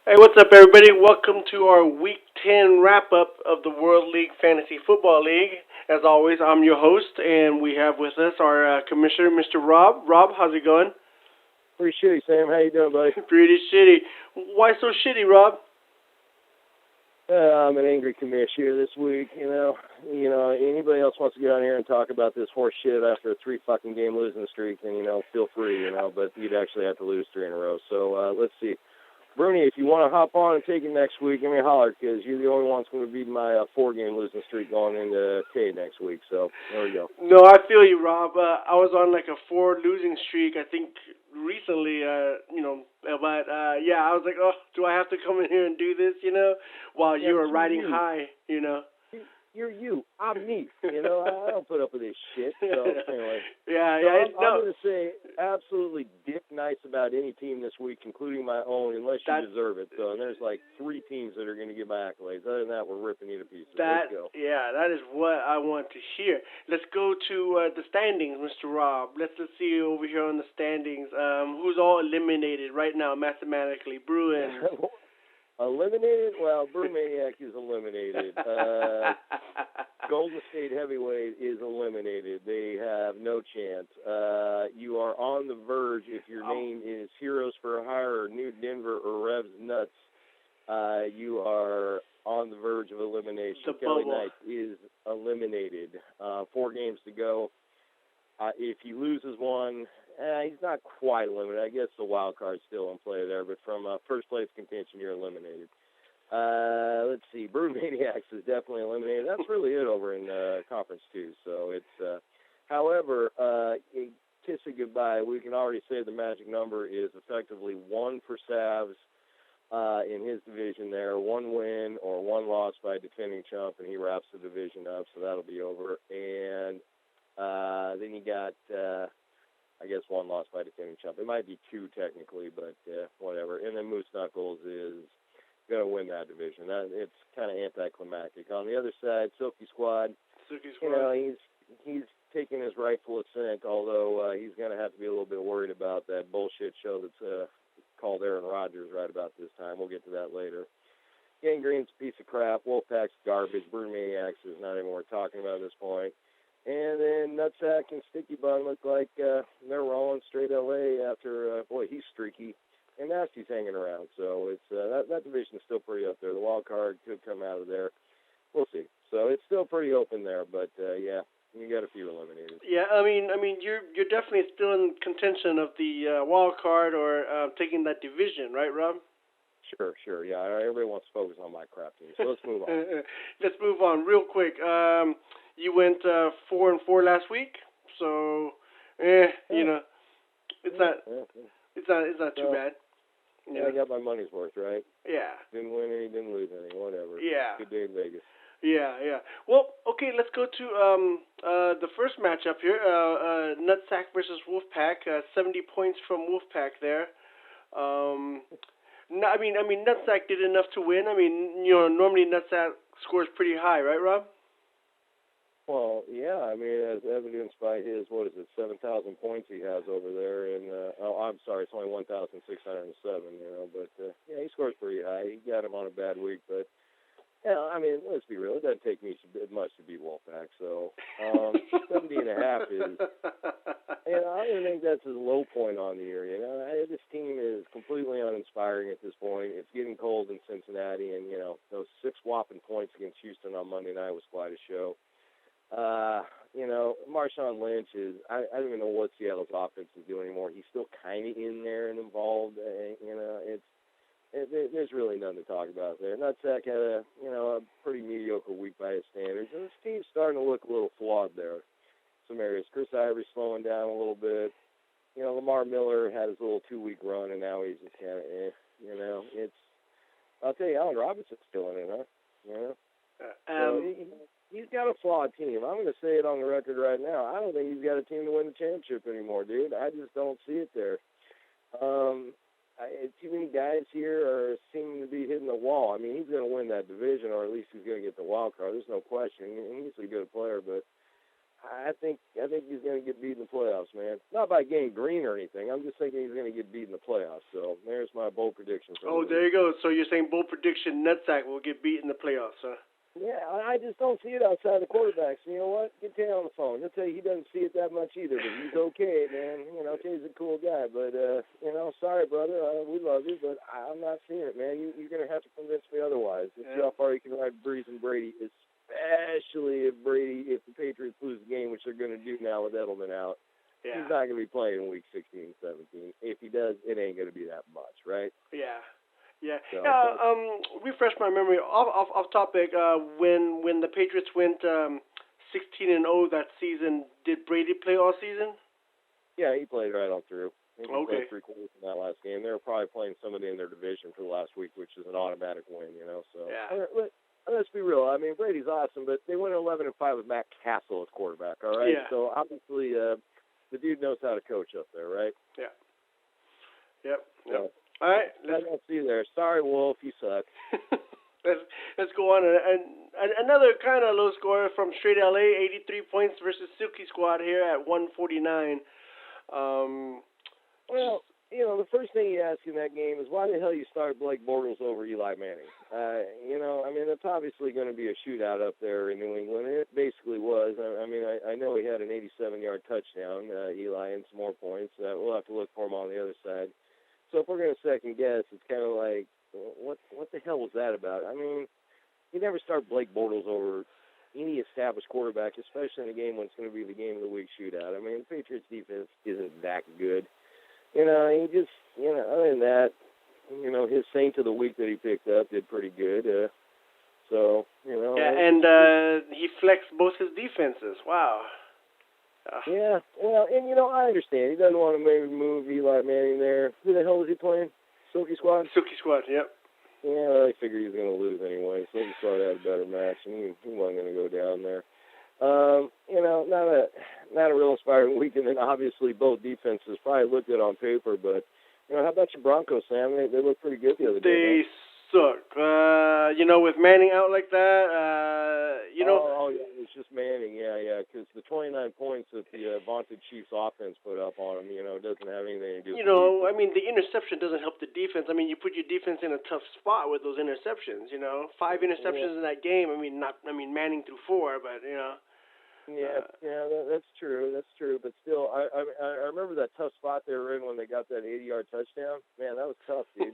Hey, what's up, everybody? Welcome to our Week 10 wrap up of the World League Fantasy Football League. As always, I'm your host, and we have with us our commissioner, Mr. Rob. Rob, how's it going? Pretty shitty, Sam. How you doing, buddy? Pretty shitty. Why so shitty, Rob? I'm an angry commissioner this week. Anybody else wants to get on here and talk about this horse shit after a 3 fucking game losing streak, then feel free. But you'd actually have to lose 3 in a row. So let's see. Bruni, if you want to hop on and take it next week, give me a holler, because you're the only one that's going to beat my 4-game losing streak going into K next week. So there we go. No, I feel you, Rob. I was on like a 4 losing streak, I think, recently, but yeah, I was like, oh, do I have to come in here and do this, while Yeah, you were but riding high. You're you. I'm me. I don't put up with this shit. So anyway. Yeah, So yeah, I'm going to say absolutely dick nice about any team this week, including my own, unless you deserve it. So and there's like 3 teams that are going to get my accolades. Other than that, we're ripping you to pieces. Let's go. Yeah, that is what I want to hear. Let's go to the standings, Mr. Rob. Let's see over here on the standings. Who's all eliminated right now mathematically? Bruins. Eliminated? Well, Brewmaniac is eliminated. Golden State Heavyweight is eliminated. They have no chance. You are on the verge, if your name is Heroes for Hire or New Denver or Revs Nuts, you are on the verge of elimination. Kelly Knight is eliminated. 4 games to go. If he loses one, he's not quite eliminated. I guess the wild card's still in play there, but from first place contention, you're eliminated. Let's see. Brewmaniacs is definitely eliminated. That's really it over in Conference 2. So it's, however, kiss it goodbye. We can already say the magic number is effectively 1 for Savs in his division there. 1 win or 1 loss by defending chump, and he wraps the division up, so that'll be over. And then you got, I guess, 1 loss by defending chump. It might be 2 technically, but whatever. And then Moose Knuckles is going to win that division. It's kind of anticlimactic. On the other side, Silky Squad. He's taking his rightful ascent, although he's going to have to be a little bit worried about that bullshit show that's called Aaron Rodgers right about this time. We'll get to that later. Gangrene's a piece of crap. Wolfpack's garbage. Brewmaniacs is not even worth talking about at this point. And then Nutsack and Sticky Bun look like they're rolling straight L.A. after, he's streaky. And Nasty's hanging around. So it's that division is still pretty up there. The wild card could come out of there. We'll see. So it's still pretty open there. But, yeah, you got a few eliminated. Yeah, I mean, you're definitely still in contention of the wild card or taking that division, right, Rob? Sure. Yeah, everybody wants to focus on my crap team. So let's move on. Let's move on real quick. You went 4-4 last week, so it's not too bad. Yeah, I got my money's worth, right? Yeah. Didn't win any, didn't lose any, whatever. Yeah. Good day in Vegas. Yeah. Well, okay, let's go to the first matchup here. Nutsack versus Wolfpack. 70 points from Wolfpack there. Nutsack did enough to win. Normally Nutsack scores pretty high, right, Rob? Well, yeah, as evidenced by his, 7,000 points he has over there, and, I'm sorry, it's only 1,607, but, yeah, he scores pretty high. He got him on a bad week, but, yeah, let's be real, it doesn't take me much to beat Wolfpack, so, 70 and a half is, I don't think that's his low point on the year, this team is completely uninspiring at this point. It's getting cold in Cincinnati, and, those 6 whopping points against Houston on Monday night was quite a show. Marshawn Lynch is, I don't even know what Seattle's offense is doing anymore. He's still kind of in there and involved. There's really nothing to talk about there. Nutsack had a pretty mediocre week by his standards, and this team's starting to look a little flawed there. Some areas. Chris Ivory slowing down a little bit. Lamar Miller had his little 2-week run, and now he's just kind of, I'll tell you, Allen Robinson's still in it, huh? He's got a flawed team. I'm going to say it on the record right now. I don't think he's got a team to win the championship anymore, dude. I just don't see it there. Too many guys here are seeming to be hitting the wall. He's going to win that division, or at least he's going to get the wild card. There's no question. He's a good player, but I think he's going to get beat in the playoffs, man. Not by Gang Green or anything. I'm just thinking he's going to get beat in the playoffs. So there's my bold prediction for Oh, there you go. So you're saying bold prediction, Nutsack will get beat in the playoffs, huh? Yeah, I just don't see it outside the quarterbacks. You know what? Get Tay on the phone. He'll tell you he doesn't see it that much either, but he's okay, man. You know, Tay's a cool guy. But, you know, sorry, brother. We love you, but I'm not seeing it, man. You're going to have to convince me otherwise. Let's see how far you can ride Breeze and Brady, especially if the Patriots lose the game, which they're going to do now with Edelman out. Yeah. He's not going to be playing in week 16, 17. If he does, it ain't going to be that much, right? Yeah. Yeah. So, Refresh my memory. Off topic. When the Patriots went 16-0 that season, did Brady play all season? Yeah, he played right on through. He Okay. played 3 quarters in that last game. They were probably playing somebody in their division for the last week, which is an automatic win, you know. So Yeah. let's be real. I mean, Brady's awesome, but they went 11-5 with Matt Castle as quarterback. All right. Yeah. So obviously, the dude knows how to coach up there, right? Yeah. Yep. So, all right. I don't see you there. Sorry, Wolf, you suck. let's go on. And another kind of low score from Straight LA, 83 points versus Silky Squad here at 149. Well, you know, the first thing you ask in that game is why the hell you start Blake Bortles over Eli Manning? You know, I mean, it's obviously going to be a shootout up there in New England, and it basically was. I mean, I know he had an 87-yard touchdown, Eli, and some more points. We'll have to look for him on the other side. So if we're going to second guess, it's kind of like, what the hell was that about? I mean, you never start Blake Bortles over any established quarterback, especially in a game when it's going to be the game of the week shootout. I mean, the Patriots defense isn't that good. You know, he just, you know, other than that, you know, his Saint of the Week that he picked up did pretty good. So, you know. Yeah, and he flexed both his defenses. Wow. Yeah, well, and, you know, I understand. He doesn't want to maybe move Eli Manning there. Who the hell was he playing? Silky Squad? Silky Squad, yep. Yeah, well, I figured he was going to lose anyway. Silky Squad had a better match, and he wasn't going to go down there. You know, not a real inspiring weekend, and obviously both defenses probably looked good on paper, but, you know, how about your Broncos, Sam? They looked pretty good the other day. They suck. You know, with Manning out like that, you know. Oh, yeah, it was just Manning, yeah, because the 29 points that the vaunted Chiefs offense put up on him, you know, doesn't have anything to do with you know, I mean, the interception doesn't help the defense. I mean, you put your defense in a tough spot with those interceptions, you know. 5 interceptions in that game. I mean, Manning threw 4, but, you know. Yeah, that's true. That's true. But still, I remember that tough spot they were in when they got that 80-yard touchdown. Man, that was tough, dude.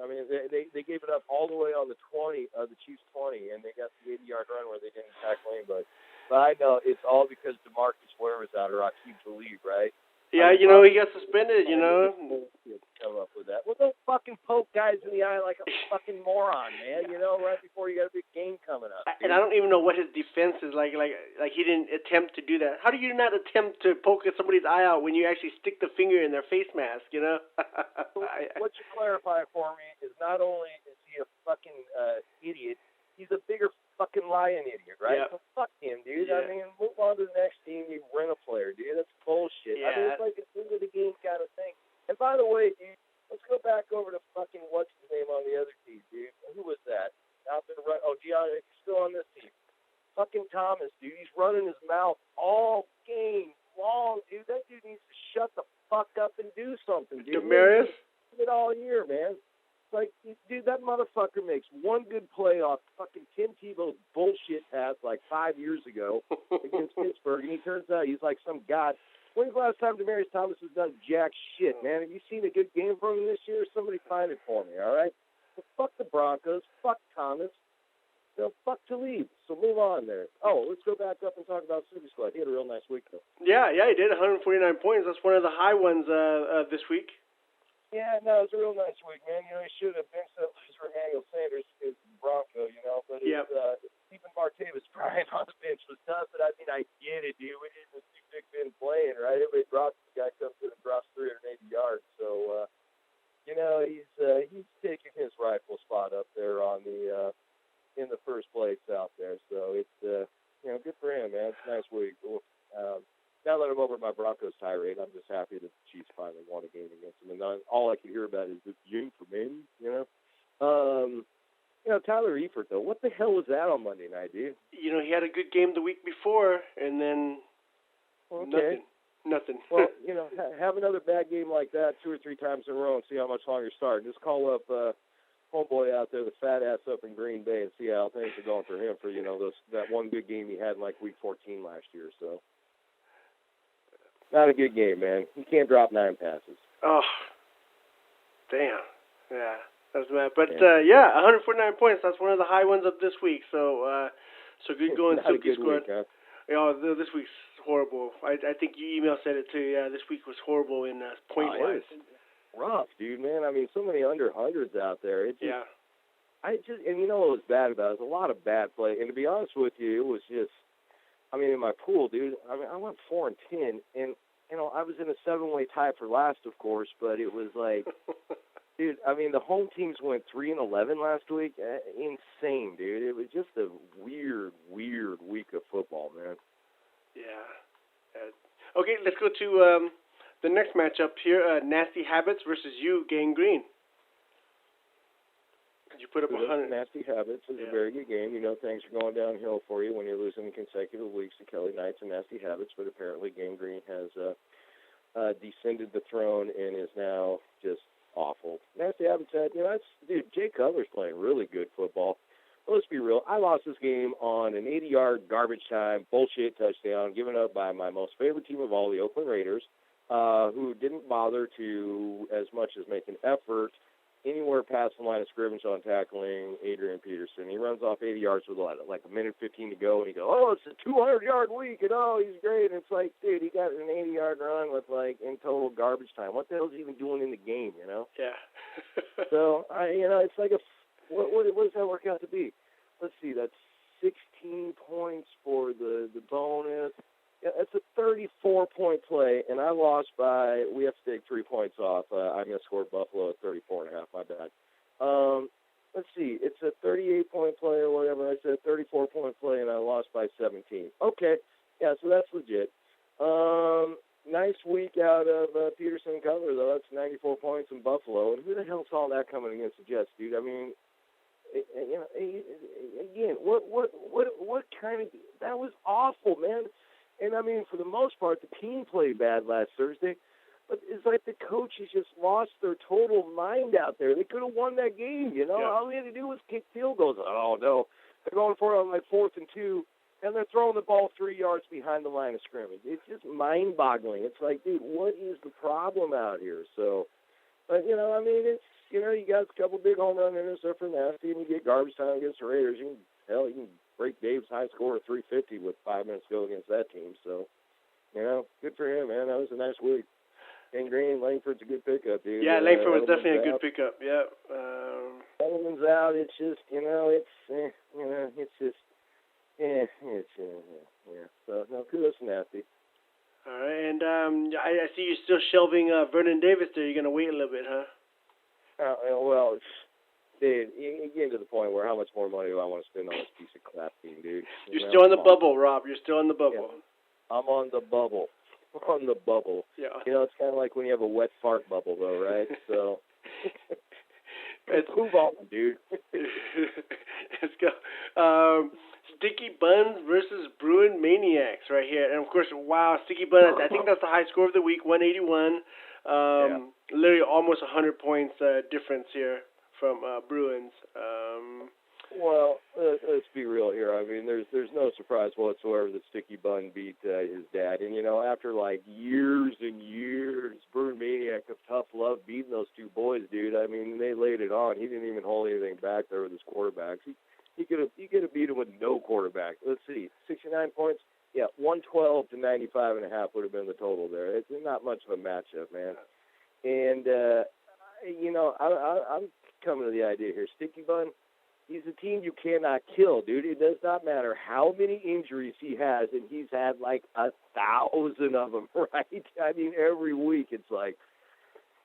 I mean, they gave it up all the way on the 20, the Chiefs 20, and they got the 80-yard run where they didn't tackle anybody. But I know it's all because DeMarcus Ware was out, or Akeem Talib, right? Yeah, you know, he got suspended, you know. Come up with that. Well, don't fucking poke guys in the eye like a fucking moron, man. You know, right before you got a big game coming up. And I don't even know what his defense is like. Like he didn't attempt to do that. How do you not attempt to poke somebody's eye out when you actually stick the finger in their face mask? You know. What you clarify for me is not only is he a fucking idiot, he's a bigger fucking lying idiot, right? Yeah. So fuck him, dude. Yeah. I mean, move on to the next team. You rent a player, dude. That's bullshit. Yeah. I mean, it's like an end of the game kind of thing. And by the way, dude, let's go back over to fucking what's his name on the other team, dude. Who was that? Out there, Gianni, he's still on this team. Fucking Thomas, dude. He's running his mouth all game long, dude. That dude needs to shut the fuck up and do something, dude. Demarius? It all year, man. Like, dude, that motherfucker makes one good play off fucking Tim Tebow's bullshit pass like 5 years ago against Pittsburgh, and he turns out he's like some god. When's the last time Demarius Thomas has done jack shit, man? Have you seen a good game from him this year? Somebody find it for me, all right? So fuck the Broncos. Fuck Thomas. You know, fuck Talib. So move on there. Oh, let's go back up and talk about Super Squad. He had a real nice week, though. Yeah, he did. 149 points. That's one of the high ones this week. Yeah, no, it was a real nice week, man. You know, he should have benched that loser Emmanuel Sanders as Bronco, you know, but keeping Martavis Bryant on the bench was tough, but I mean, I get it, dude. We didn't see Big Ben playing, right? Everybody drops the guy comes in and drops 380 yards, so, you know, he's taking his rightful spot up there on the in the first place out there, so it's, you know, good for him, man. It's a nice week. Now that I'm over my Broncos tirade, I'm just happy that the Chiefs finally won a game against them. And all I can hear about is this game for me, you know. Tyler Eifert, though, what the hell was that on Monday night, dude? He had a good game the week before, and then Okay. nothing. Well, have another bad game like that 2 or 3 times in a row and see how much longer you start. Just call up homeboy out there, the fat ass up in Green Bay, and see how things are going for him for, that one good game he had in, like, week 14 last year. So, not a good game, man. He can't drop 9 passes. Oh, damn. Yeah, that's bad. But, 149 points. That's one of the high ones of this week. So good going, Not a Silky good Squad. week, huh? This week's horrible. I think you email said it too. Yeah, this week was horrible in point-wise. Rough, dude, man. I mean, so many under hundreds out there. And you know what was bad about it? It was a lot of bad play. And to be honest with you, it was just, in my pool, dude, I went 4-10, and, I was in a 7-way tie for last, of course, but it was like, dude, the home teams went 3-11 last week. Insane, dude. It was just a weird week of football, man. Yeah. Okay, let's go to the next matchup here. Nasty Habits versus you, Gang Green. You put up 100. Nasty Habits is a very good game. Things are going downhill for you when you're losing consecutive weeks to Kelly Knights and Nasty Habits, but apparently Gang Green has descended the throne and is now just awful. Nasty Habits said, Jay Cutler's playing really good football. But let's be real. I lost this game on an 80-yard garbage time bullshit touchdown given up by my most favorite team of all, the Oakland Raiders, who didn't bother to as much as make an effort anywhere past the line of scrimmage on tackling Adrian Peterson. He runs off 80 yards with like a minute 15 to go, and he goes, oh, it's a 200-yard week, and he's great. And it's like, dude, he got an 80-yard run with, like, in total garbage time. What the hell is he even doing in the game, Yeah. So, it's like what does that work out to be? Let's see, that's 16 points for the bonus. Yeah, it's a 34-point play, and I lost by, we have to take 3 points off. I misscored Buffalo at 34.5, my bad. Let's see, it's a 38-point play or whatever. I said 34-point play, and I lost by 17. Okay, yeah, so that's legit. Nice week out of Peterson and Cutler, though. That's 94 points in Buffalo. And who the hell saw that coming against the Jets, dude? Again, what kind of, that was awful, man. And, for the most part, the team played bad last Thursday. But it's like the coaches just lost their total mind out there. They could have won that game, Yeah. All they had to do was kick field goals. Oh, no. They're going for it on, 4th and 2, and they're throwing the ball 3 yards behind the line of scrimmage. It's just mind-boggling. It's like, dude, what is the problem out here? So, but, it's, you got a couple big home run hitters there for Nasty, and you get garbage time against the Raiders. You can break Dave's high score of 350 with 5 minutes to go against that team. So, good for him, man. That was a nice week. And Green, Langford's a good pickup, dude. Yeah, Langford was definitely a good pickup. Yeah. Edelman's out. It's just, So, no, kudos to Nasty. All right, and I see you're still shelving Vernon Davis there. You're gonna wait a little bit, huh? Well, dude, you're getting to the point where how much more money do I want to spend on this piece of crap team, dude? You're still on the bubble, Rob. You're still on the bubble. Yeah. I'm on the bubble. On the bubble. Yeah. It's kind of like when you have a wet fart bubble, though, right? So, move on, dude. Let's go. Sticky Buns versus Bruin Maniacs right here. And, of course, wow, Sticky Buns, I think that's the high score of the week, 181. Literally almost 100 points difference here from Bruins. Well, let's be real here. There's no surprise whatsoever that Sticky Bun beat his dad. And, after, years and years, Bruin Maniac of tough love beating those two boys, dude. They laid it on. He didn't even hold anything back there with his quarterbacks. He could have beat him with no quarterback. Let's see, 69 points. Yeah, 112 to 95.5 would have been the total there. It's not much of a matchup, man. And, I'm coming to the idea here. Sticky Bun, he's a team you cannot kill, dude. It does not matter how many injuries he has, and he's had 1,000 of them, right? Every week it's like,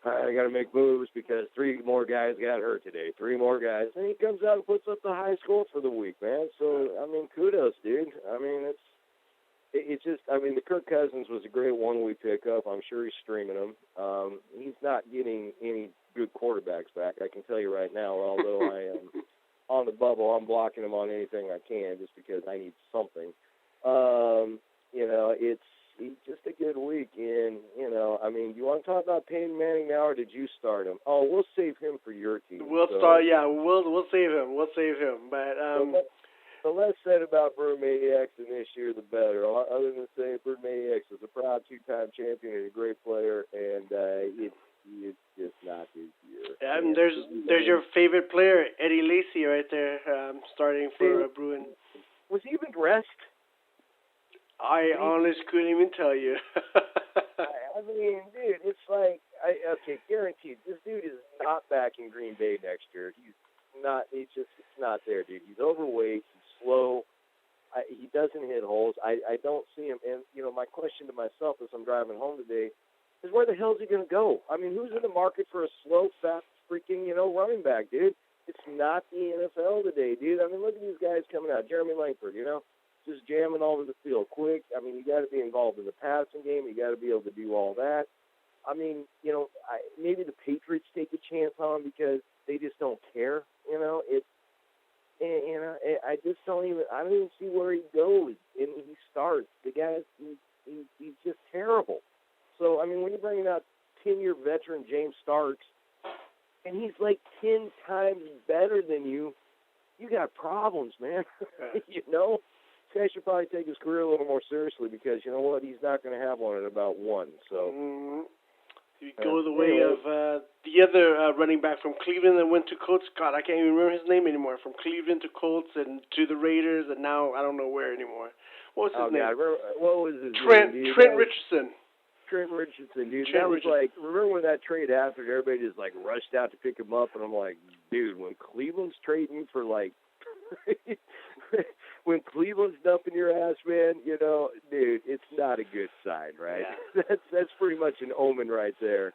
all right, I got to make moves because 3 more guys got hurt today. 3 more guys. And he comes out and puts up the high score for the week, man. So, kudos, dude. It's just, the Kirk Cousins was a great one-week pickup. I'm sure he's streaming him. He's not getting any good quarterbacks back, I can tell you right now, although on the bubble. I'm blocking him on anything I can just because I need something. It's just a good week. And, you want to talk about Peyton Manning now, or did you start him? Oh, we'll save him for your team. We'll start, yeah, we'll save him. We'll save him. But, the less said about Brew Maniacs in this year, the better. Other than saying Brew Maniacs is a proud two-time champion and a great player, and it's just not his year. Yeah, and there's your favorite player, Eddie Lacy, right there, starting for Bruin. Was he even dressed? I honestly couldn't even tell you. I mean, dude, it's like, guaranteed, this dude is not back in Green Bay next year. It's not there, dude. He's overweight, he's slow, he doesn't hit holes. I don't see him, and, my question to myself as I'm driving home today is where the hell is he going to go? I mean, who's in the market for a slow, fast, freaking, running back, dude? It's not the NFL today, dude. I mean, look at these guys coming out. Jeremy Langford, just jamming all over the field quick. I mean, you got to be involved in the passing game. You got to be able to do all that. I mean, maybe the Patriots take a chance on him because they just don't care. I just don't even see where he goes and he starts. The guy's he's just terrible. So I mean, when you're bringing out 10-year veteran James Starks, and he's like 10 times better than you got problems, man. This guy should probably take his career a little more seriously because you know what? He's not going to have one at about one. So you go the way of the other running back from Cleveland that went to Colts. God, I can't even remember his name anymore. From Cleveland to Colts and to the Raiders, and now I don't know where anymore. What was his name? What was his name? Trent Richardson. Trent Richardson, dude. That was like, remember when that trade happened? Everybody just like rushed out to pick him up, and I'm like, dude, when Cleveland's trading for like. When Cleveland's dumping your ass, man, dude, it's not a good sign, right? Yeah. That's pretty much an omen right there.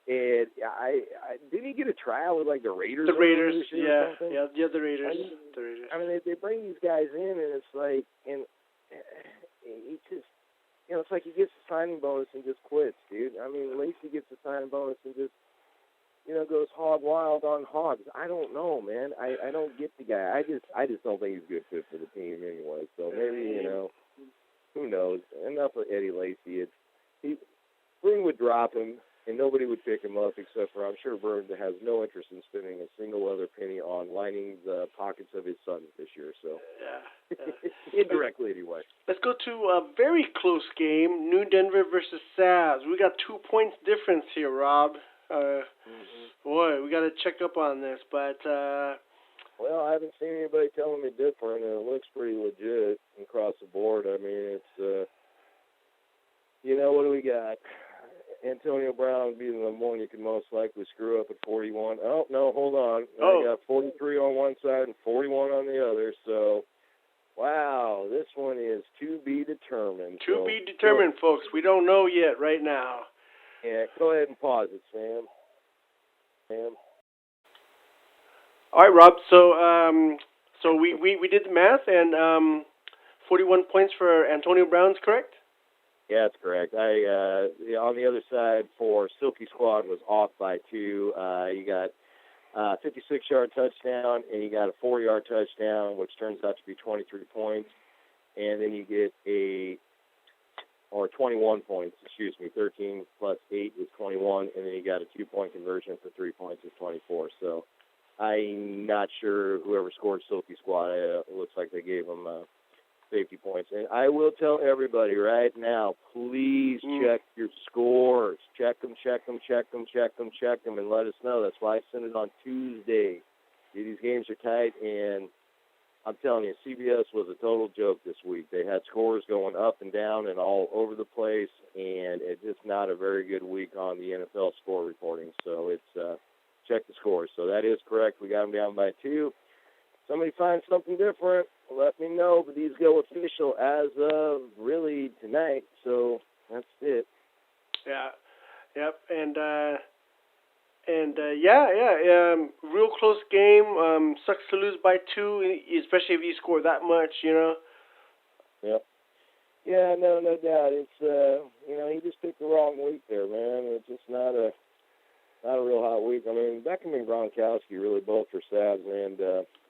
And I did he get a tryout with like the Raiders? The Raiders, yeah, the Raiders. I mean, they bring these guys in, and it's like, and he just, it's like he gets a signing bonus and just quits, dude. I mean, Lacy gets a signing bonus and just. Goes hog wild on hogs. I don't know, man. I don't get the guy. I just don't think he's a good fit for the team anyway. So maybe, who knows? Enough of Eddie Lacy. Bruin would drop him, and nobody would pick him up except for, I'm sure Bruin has no interest in spending a single other penny on lining the pockets of his sons this year. So indirectly anyway. Let's go to a very close game, New Denver versus Savs. We got 2 points difference here, Rob. Boy, we got to check up on this, but well, I haven't seen anybody telling me different, and it looks pretty legit across the board. I mean, it's what do we got? Antonio Brown being the one you can most likely screw up at 41. Oh no, hold on. I got 43 on one side and 41 on the other. So, wow, this one is to be determined. To be determined, folks. We don't know yet right now. Yeah, go ahead and pause it, Sam. All right, Rob. So we did the math, and 41 points for Antonio Brown's correct? Yeah, that's correct. On the other side for Silky Squad was off by 2. You got 56-yard touchdown, and you got a 4-yard touchdown, which turns out to be 23 points, and then you get 21 points, 13 plus 8 is 21, and then you got a 2-point conversion for 3 points is 24. So I'm not sure whoever scored Silky Squad, it looks like they gave them safety points. And I will tell everybody right now, please check your scores. Check them, and let us know. That's why I sent it on Tuesday. These games are tight, and I'm telling you, CBS was a total joke this week. They had scores going up and down and all over the place, and it's just not a very good week on the NFL score reporting. So it's check the scores. So that is correct. We got them down by 2. Somebody finds something different, let me know. But these go official as of really tonight. So that's it. Yeah. Yep. And real close game. Sucks to lose by 2, especially if you score that much, Yep. Yeah, no doubt. It's he just picked the wrong week there, man. It's just not a real hot week. week. I mean, Beckham and Gronkowski really both for Stabs, and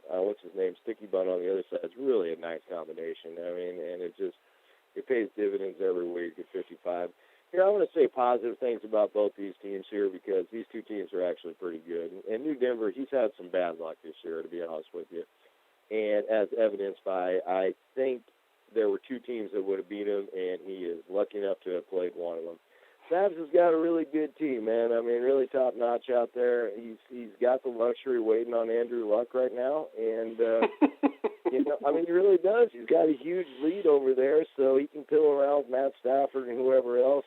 what's his name, Sticky Bun on the other side. It's really a nice combination. I mean, and it pays dividends every week at 55. Here, I want to say positive things about both these teams here because these two teams are actually pretty good. And New Denver, he's had some bad luck this year, to be honest with you. And as evidenced by, I think there were two teams that would have beat him, and he is lucky enough to have played one of them. Stabs has got a really good team, man. I mean, really top-notch out there. He's got the luxury waiting on Andrew Luck right now, and you know, I mean, he really does. He's got a huge lead over there, so he can pill around with Matt Stafford and whoever else.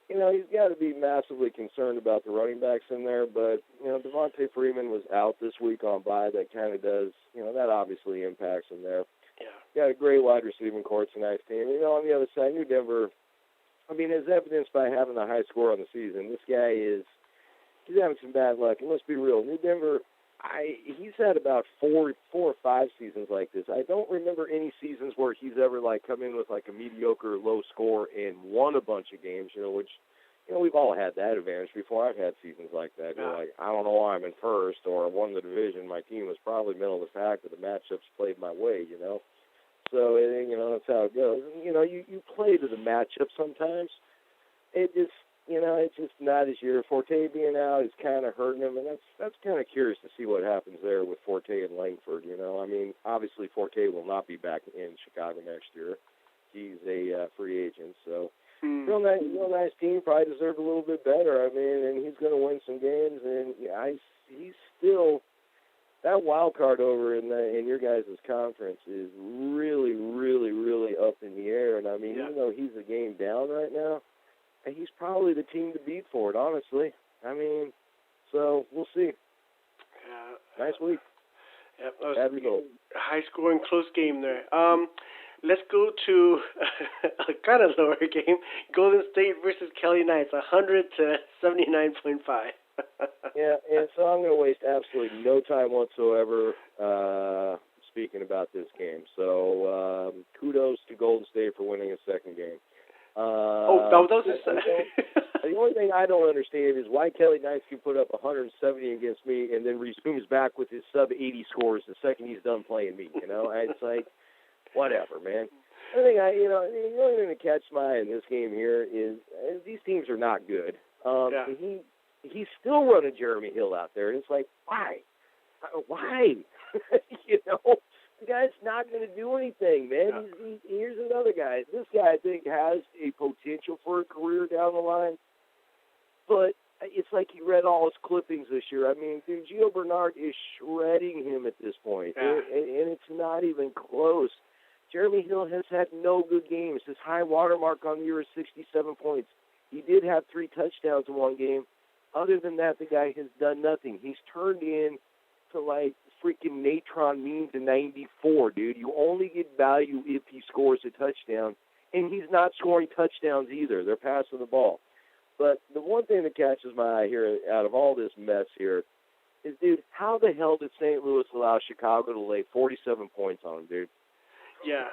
You know, he's got to be massively concerned about the running backs in there, but, you know, Devontae Freeman was out this week on bye. That kind of does, you know, that obviously impacts him there. Yeah. Got a great wide receiving corps, a nice team. You know, on the other side, New Denver, I mean, as evidenced by having the high score on the season, this guy he's having some bad luck. And let's be real, New Denver, he's had about four or five seasons like this. I don't remember any seasons where he's ever like come in with like a mediocre low score and won a bunch of games, you know, which, you know, we've all had that advantage before. I've had seasons like that. You know, like, I don't know why I'm in first or I won the division. My team was probably middle of the pack, but the matchups played my way, you know. So, you know, that's how it goes. And, you know, you play to the matchup sometimes. It just, you know, it's just not his year. Forte being out is kind of hurting him, and that's kind of curious to see what happens there with Forte and Langford, you know. I mean, obviously Forte will not be back in Chicago next year. He's a free agent, so real nice team. Probably deserved a little bit better. I mean, and he's going to win some games, and yeah, he's still that wild card over in your guys' conference is really, really, really up in the air. And I mean, even though he's a game down right now, he's probably the team to beat for it, honestly. I mean, so we'll see. Nice week. Yep, that was a high-scoring, close game there. Let's go to a kind of lower game. Golden State versus Kelly Knights, 100 to 79.5. Yeah, and so I'm going to waste absolutely no time whatsoever speaking about this game. So kudos to Golden State for winning a second game. That was the only thing I don't understand is why Kelly Knights can put up 170 against me and then resumes back with his sub-80 scores the second he's done playing me. You know, it's like, whatever, man. I think the only thing that catches my eye in this game here is these teams are not good. He's still running Jeremy Hill out there, and it's like, why? You know, the guy's not going to do anything, man. Here's another guy. This guy, I think, has a potential for a career down the line, but it's like he read all his clippings this year. I mean, dude, Gio Bernard is shredding him at this point, and it's not even close. Jeremy Hill has had no good games. His high watermark on the year is 67 points. He did have 3 touchdowns in one game. Other than that, the guy has done nothing. He's turned in to, like, freaking Natron mean to 94, dude. You only get value if he scores a touchdown, and he's not scoring touchdowns either. They're passing the ball. But the one thing that catches my eye here out of all this mess here is, dude, how the hell did St. Louis allow Chicago to lay 47 points on him, dude? Yeah.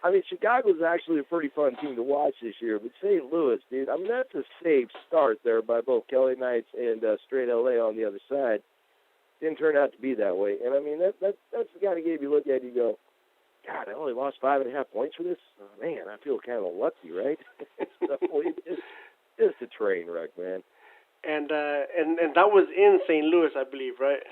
I mean, Chicago's actually a pretty fun team to watch this year, but St. Louis, dude, I mean, that's a safe start there by both Kelly Knights and Straight LA on the other side. Didn't turn out to be that way. And, I mean, that's the kind of game you look at and you go, God, I only lost 5.5 points for this? Oh, man, I feel kind of lucky, right? So it's just a train wreck, man. And that was in St. Louis, I believe, right?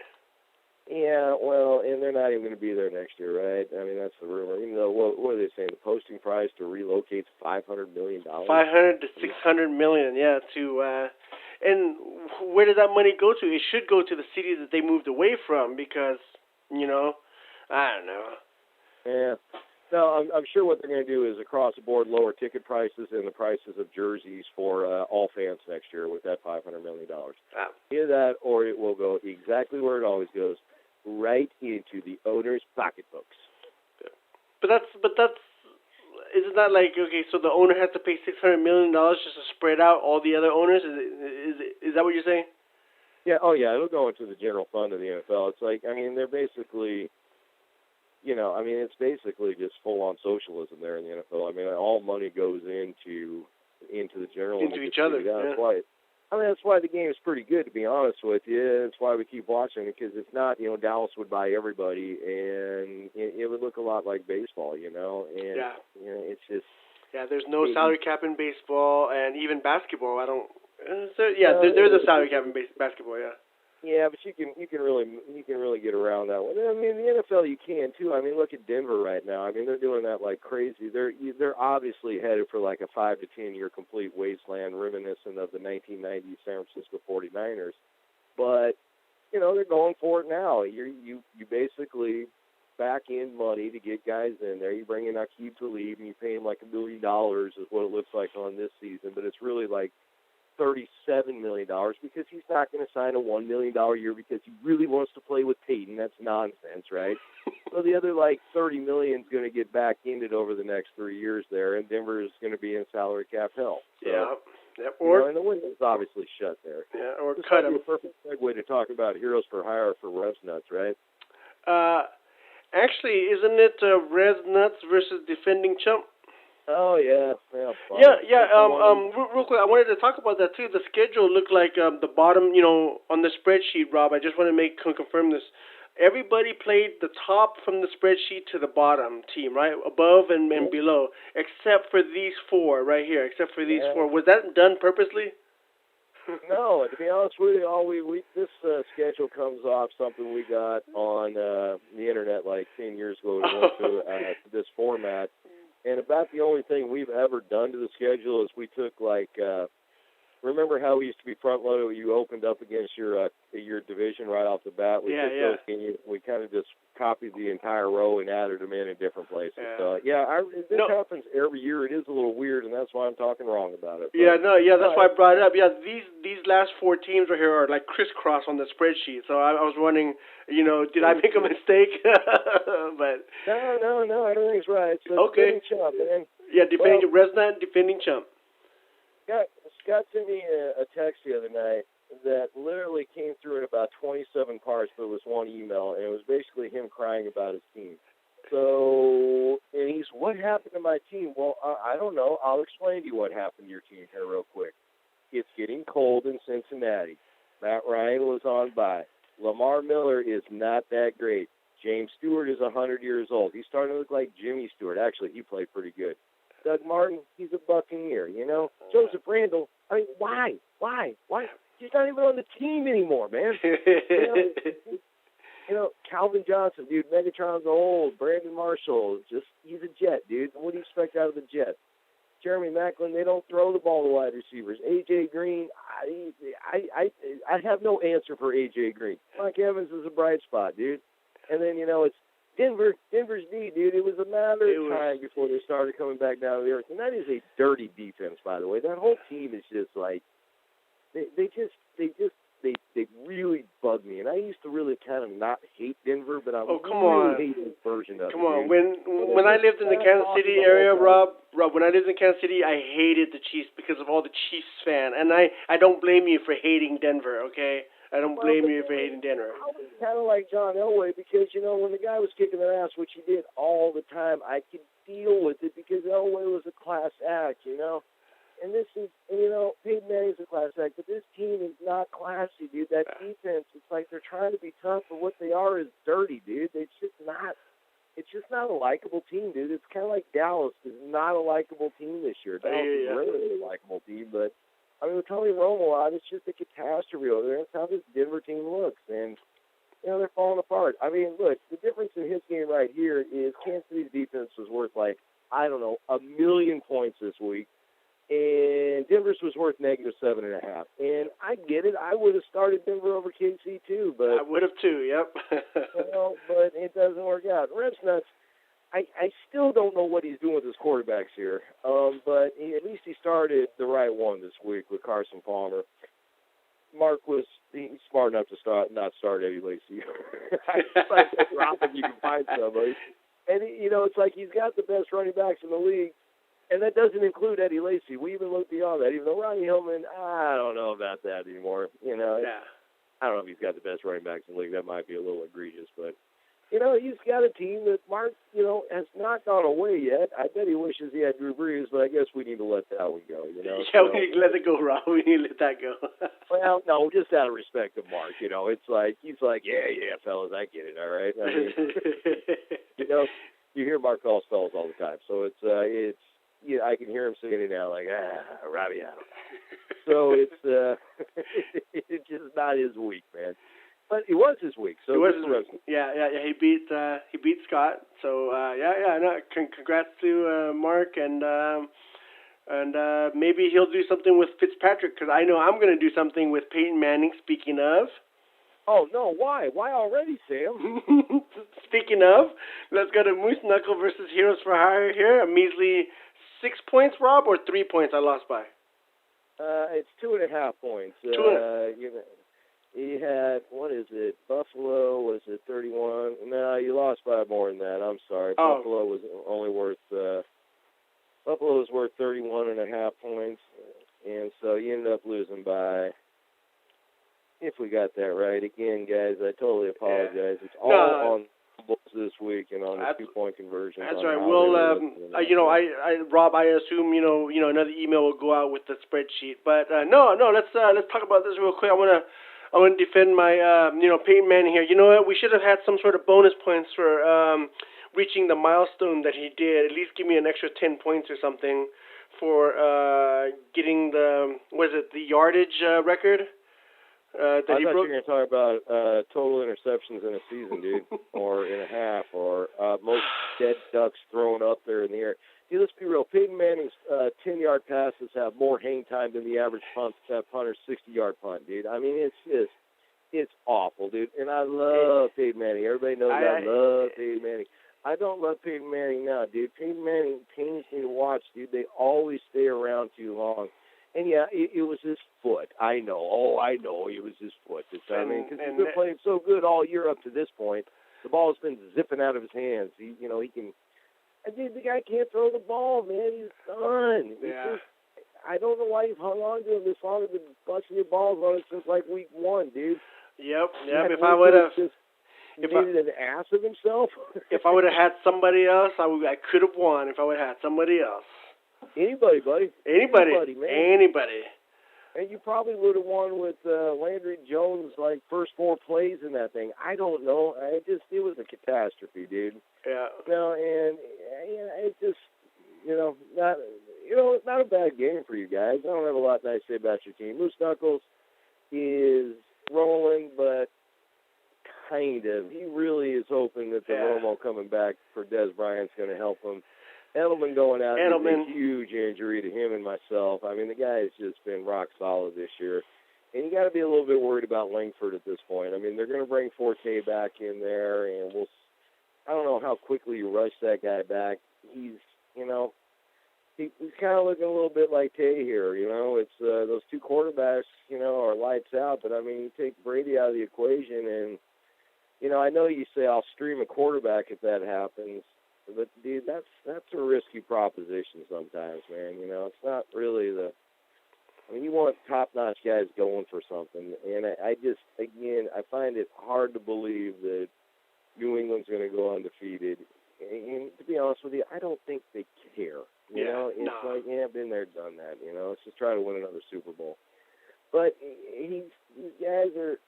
Yeah, well, and they're not even going to be there next year, right? I mean, that's the rumor. Even though, what are they saying? The posting price to relocate is $500 million? 500 to 600 million, yeah. And where does that money go to? It should go to the city that they moved away from because, you know, I don't know. Yeah. No, I'm sure what they're going to do is across the board lower ticket prices and the prices of jerseys for all fans next year with that $500 million. Either that or it will go exactly where it always goes, right into the owner's pocketbooks. But that's isn't that like, okay, so the owner has to pay $600 million just to spread out all the other owners? Is that what you're saying? Yeah, oh yeah, it'll go into the general fund of the NFL. It's like, I mean, they're basically, you know, I mean, it's basically just full-on socialism there in the NFL. I mean, all money goes into the general. Into each other, yeah. I mean, that's why the game is pretty good, to be honest with you. That's why we keep watching it, because if not, Dallas would buy everybody, and it would look a lot like baseball, And, Yeah. it's just... Yeah, there's no salary cap in baseball, and even basketball. I don't. There's a salary cap in basketball. Yeah. Yeah, but you can really get around that one. I mean, the NFL you can too. I mean, look at Denver right now. I mean, they're doing that like crazy. They're obviously headed for like a 5 to 10 year complete wasteland, reminiscent of the 1990 San Francisco 49ers. But they're going for it now. You basically back in money to get guys in there. You bring in Aqib Talib and you pay him like $1 million is what it looks like on this season, but it's really like $37 million because he's not going to sign a $1 million year because he really wants to play with Peyton. That's nonsense, right? So the other like $30 million is going to get back in it over the next 3 years there, and Denver is going to be in salary cap hell. So, yeah. And the window's obviously shut there. Yeah, or this cut him. Be a perfect segue to talk about heroes for hire for Revs Nuts, right? Actually, isn't it Revs Nuts versus defending chump? Oh yeah. Real quick, I wanted to talk about that too. The schedule looked like the bottom, on the spreadsheet, Rob. I just want to confirm this. Everybody played the top from the spreadsheet to the bottom team, right? Above and below, except for these four right here. Except for these four. Was that done purposely? No, to be honest with you, this schedule comes off something we got on the internet like 10 years ago. We went through this format, and about the only thing we've ever done to the schedule is we took remember how we used to be front loaded? You opened up against your division right off the bat. We took those games. We kind of just copied the entire row and added them in different places. So this happens every year. It is a little weird, and that's why I'm talking wrong about it. That's why I brought it up. Yeah, these last four teams right here are like crisscross on the spreadsheet. So I was wondering, did I make a mistake? But no, everything's right. So okay. Defending chump, man. Yeah, defending chump. Scott sent me a text the other night that literally came through in about 27 parts, but it was one email, and it was basically him crying about his team. So, and he's, what happened to my team? Well, I don't know. I'll explain to you what happened to your team here real quick. It's getting cold in Cincinnati. Matt Ryan was on by. Lamar Miller is not that great. James Stewart is 100 years old. He's starting to look like Jimmy Stewart. Actually, he played pretty good. Doug Martin, he's a Buccaneer, Joseph Randall, I mean, why? He's not even on the team anymore, man. Calvin Johnson, dude, Megatron's old. Brandon Marshall, he's a Jet, dude. What do you expect out of the Jets? Jeremy Maclin, they don't throw the ball to wide receivers. A.J. Green, I have no answer for A.J. Green. Mike Evans is a bright spot, dude. And then, it's Denver's D, dude. It was a matter of time before they started coming back down to the earth. And that is a dirty defense, by the way. That whole team is just like, they really bug me. And I used to really kind of not hate Denver, but I really hate this version of it. Come on. When I lived in the Kansas City area, Rob, when I lived in Kansas City, I hated the Chiefs because of all the Chiefs fan. And I don't blame you for hating Denver, okay? I don't blame you for hating Denver. I was kind of like John Elway because, when the guy was kicking their ass, which he did all the time, I could deal with it because Elway was a class act, And this is, Peyton Manning's a class act, but this team is not classy, dude. That defense, it's like they're trying to be tough, but what they are is dirty, dude. It's just not a likable team, dude. It's kind of like Dallas is not a likable team this year. Dallas is really a likable team, but I mean, with Tony Romo out, it's just a catastrophe over there. That's how this Denver team looks, and they're falling apart. I mean, look, the difference in his game right here is Kansas City's defense was worth like, I don't know, 1 million points this week, and Denver's was worth -7.5. And I get it. I would have started Denver over KC too, but I would have too. Yep. But it doesn't work out. Revs Nuts. I still don't know what he's doing with his quarterbacks here, but at least he started the right one this week with Carson Palmer. Mark he's smart enough to not start Eddie Lacy. It's like drop if you can find somebody. And, it's like he's got the best running backs in the league, and that doesn't include Eddie Lacy. We even look beyond that. Even though Ronnie Hillman, I don't know about that anymore. I don't know if he's got the best running backs in the league. That might be a little egregious, but He's got a team that Mark, has not gone away yet. I bet he wishes he had Drew Brees, but I guess we need to let that one go, Yeah, So, we need to let it go, Rob. We need to let that go. well, no, just out of respect to Mark, it's like, he's like, yeah, fellas, I get it, all right? I mean, you hear Mark call fellas all the time, so it's, I can hear him saying it now, like, Robbie, I don't know. So it's, it's just not his week, man. But it was his week, so it was his week. Yeah. He beat Scott. So no, congrats to Mark, and maybe he'll do something with Fitzpatrick, because I know I'm going to do something with Peyton Manning. Speaking of. Oh no! Why? Why already, Sam? Speaking of, let's go to Moose Knuckle versus Heroes for Hire here. A measly 6 points, Rob, or 3 points I lost by. It's 2.5 points. He had, what is it? Buffalo was at 31. No, you lost by more than that. I'm sorry. Oh. Buffalo was only worth. Buffalo was worth 31.5 points, and so you ended up losing by. If we got that right, again, guys, I totally apologize. It's all on this week and on the 2-point conversion. That's right. We'll, Rob, I assume another email will go out with the spreadsheet. But no, let's talk about this real quick. I want to defend my Peyton Manning here. You know what? We should have had some sort of bonus points for reaching the milestone that he did. At least give me an extra 10 points or something for getting the yardage record. I thought you were going to talk about total interceptions in a season, dude, or in a half, or most dead ducks thrown up there in the air. Dude, let's be real. Peyton Manning's 10-yard passes have more hang time than the average punter's 60-yard punt, dude. I mean, it's awful, dude. And I love Peyton Manning. Everybody knows I love Peyton Manning. I don't love Peyton Manning now, dude. Peyton Manning pains me to watch, dude. They always stay around too long. And, yeah, it was his foot. I know. Oh, I know it was his foot this time. Because he's been playing so good all year up to this point. The ball's been zipping out of his hands. He can. The guy can't throw the ball, man. He's done. Yeah. I don't know why you've hung on to him this long. You've been busting your balls on it since, like, week 1, dude. Yep. If I would have. He made an ass of himself. If I would have had somebody else, I could have won if I would have had somebody else. Anybody, buddy. Anybody, man. Anybody. And you probably would have won with Landry Jones, like, first 4 plays in that thing. I don't know. It was a catastrophe, dude. Yeah. And it's just, not a bad game for you guys. I don't have a lot nice to say about your team. Moose Knuckles is rolling, but kind of. He really is hoping that the Romo coming back for Des Bryant's going to help him. Edelman going out is a huge injury to him and myself. I mean, the guy has just been rock solid this year. And you got to be a little bit worried about Langford at this point. I mean, they're going to bring Forte back in there, and I don't know how quickly you rush that guy back. He's kind of looking a little bit like Tay here. It's those 2 quarterbacks, are lights out. But, I mean, you take Brady out of the equation, and, I know you say I'll stream a quarterback if that happens. But, dude, that's a risky proposition sometimes, man. It's not really you want top-notch guys going for something. And I find it hard to believe that New England's going to go undefeated. And to be honest with you, I don't think they care. It's like, been there, done that. Let's just try to win another Super Bowl. But these guys are...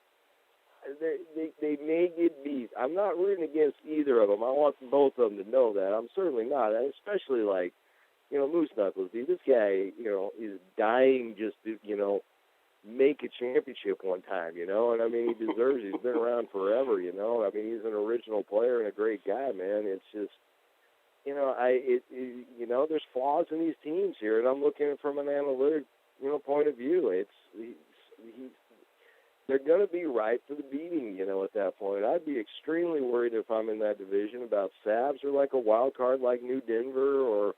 They may get beat. I'm not rooting against either of them. I want both of them to know that. I'm certainly not. And especially like, Moose Knuckles. Dude, this guy, is dying just to, make a championship one time, And I mean, he deserves it. He's been around forever, I mean, he's an original player and a great guy, man. It's just, there's flaws in these teams here, and I'm looking at it from an analytic, point of view. They're going to be right for the beating, at that point. I'd be extremely worried if I'm in that division about Sabs or like a wild card like New Denver, or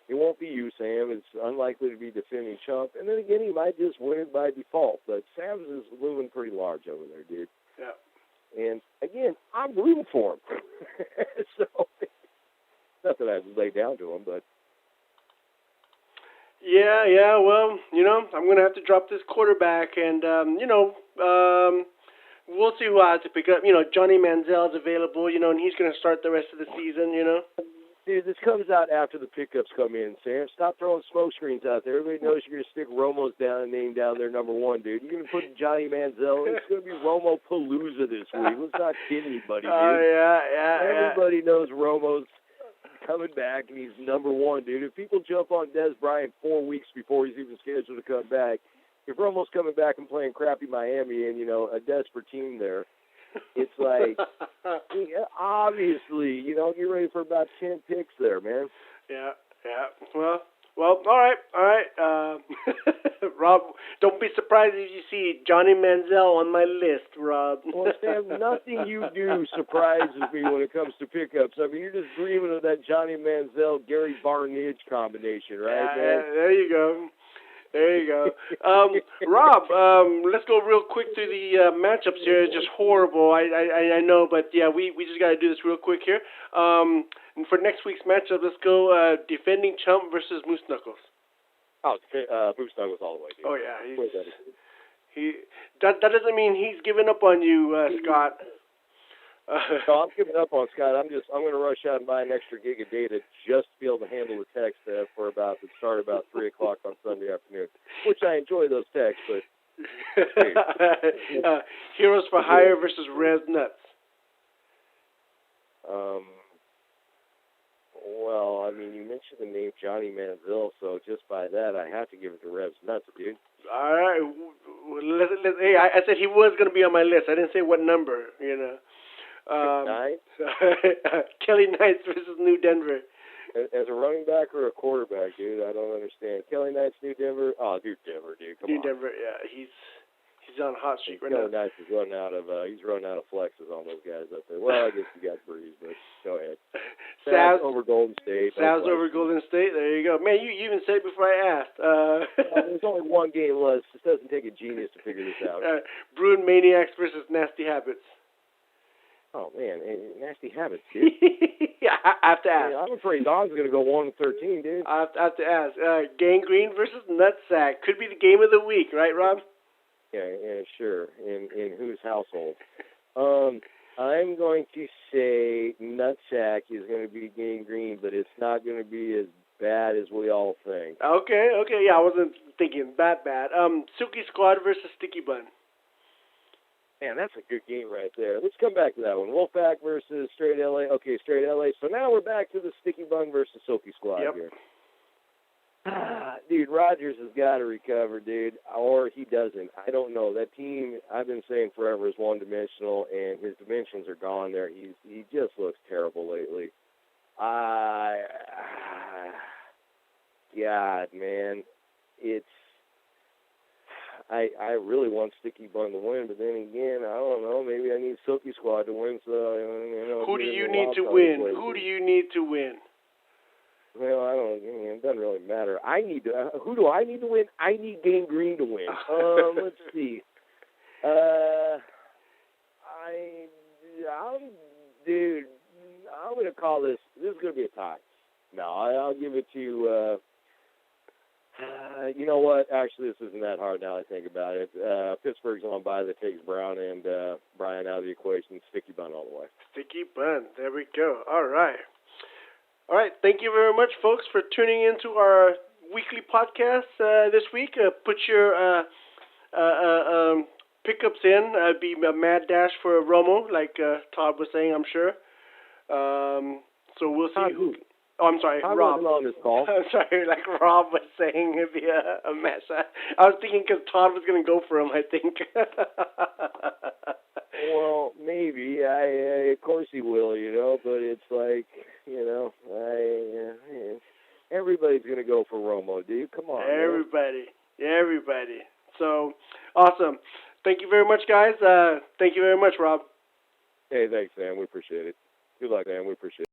it won't be you, Sam. It's unlikely to be defending Chump. And then again, he might just win it by default. But Sabs is looming pretty large over there, dude. Yeah. And again, I'm rooting for him. So, not that I lay down to him, but. Yeah, well, I'm going to have to drop this quarterback, and, we'll see who I have to pick up. Johnny Manziel's available. And he's going to start the rest of the season. Dude, this comes out after the pickups come in, Sam. Stop throwing smoke screens out there. Everybody knows you're going to stick Romo's name down there, number one, dude. You're going to put Johnny Manziel. It's going to be Romo Palooza this week. Let's not kid anybody, dude. Yeah. Everybody knows Romo's coming back, and he's number one, dude. If people jump on Des Bryant 4 weeks before he's even scheduled to come back, if Romo's coming back and playing crappy Miami and, a desperate team there, it's like, obviously, get ready for about 10 picks there, man. Yeah. Well, all right. Rob, don't be surprised if you see Johnny Manziel on my list, Rob. Well, Sam, nothing you do surprises me when it comes to pickups. I mean, you're just dreaming of that Johnny Manziel, Gary Barnidge combination, right, man? There you go. Rob, let's go real quick through the matchups here. It's just horrible. I know, but yeah, we just got to do this real quick here. And for next week's matchup, let's go defending Chump versus Moose Knuckles. Oh, Moose Knuckles all the way, dude. Oh yeah, that doesn't mean he's given up on you, Scott. No, I'm giving up on Scott. I'm going to rush out and buy an extra gig of data just to be able to handle the text for about 3 o'clock on Sunday afternoon, which I enjoy those texts, but. Heroes for Hire versus Rez Nuts. Well, I mean, you mentioned the name Johnny Manziel, so just by that, I have to give it to Rev's Nuts, dude. All right. Hey, I said he was going to be on my list. I didn't say what number, Knights? Kelly Knights versus New Denver. As a running back or a quarterback, dude, I don't understand. Kelly Knights, New Denver? Oh, New Denver, dude, come on. New Denver, yeah, he's on a hot streak right Kelly now. Knights is running out of flexes on those guys up there. Well, I guess you got Breeze, but go ahead. Savs over Golden State. Savs over Golden State. There you go, man. You even said it before I asked. There's only one game left. It doesn't take a genius to figure this out. Bruin Maniacs versus Nasty Habits. Oh man, Nasty Habits, dude. Yeah, I have to ask. Yeah, I'm afraid Don's going to go 1-13, dude. I have to ask. Gangrene versus Nutsack could be the game of the week, right, Rob? Yeah, sure. In whose household? I'm going to say Nutsack is going to be Gangrene, but it's not going to be as bad as we all think. Okay. Yeah, I wasn't thinking that bad. Suki Squad versus Sticky Bun. Man, that's a good game right there. Let's come back to that one. Wolfpack versus Straight LA. Okay, Straight LA. So now we're back to the Sticky Bun versus Silky Squad here. Dude, Rodgers has got to recover, dude, or he doesn't. I don't know. That team, I've been saying forever, is one-dimensional, and his dimensions are gone there. He just looks terrible lately. God, man, I really want Sticky Bun to win, but then again, I don't know. Maybe I need Silky Squad to win. So who do you need to win? Who do you need to win? Well, I don't. It doesn't really matter. I need to. Who do I need to win? I need Gangrene to win. Let's see. Dude, I'm gonna call this. This is gonna be a tie. No, I'll give it to. You know what? Actually, this isn't that hard now I think about it. Pittsburgh's on bye that takes Brown and Brian out of the equation. Sticky Bun all the way. Sticky Bun. There we go. All right. Thank you very much, folks, for tuning into our weekly podcast this week. Put your pickups in. It'd be a mad dash for Romo, like Todd was saying, I'm sure. So we'll see who. Oh, I'm sorry, Rob. On this call. I'm sorry, like Rob was saying, it'd be a mess. I was thinking because Todd was going to go for him, I think. Well, maybe. Of course he will, but it's like, everybody's going to go for Romo, dude. Come on. Everybody. So, awesome. Thank you very much, guys. Thank you very much, Rob. Hey, thanks, man. We appreciate it. Good luck, man. We appreciate it.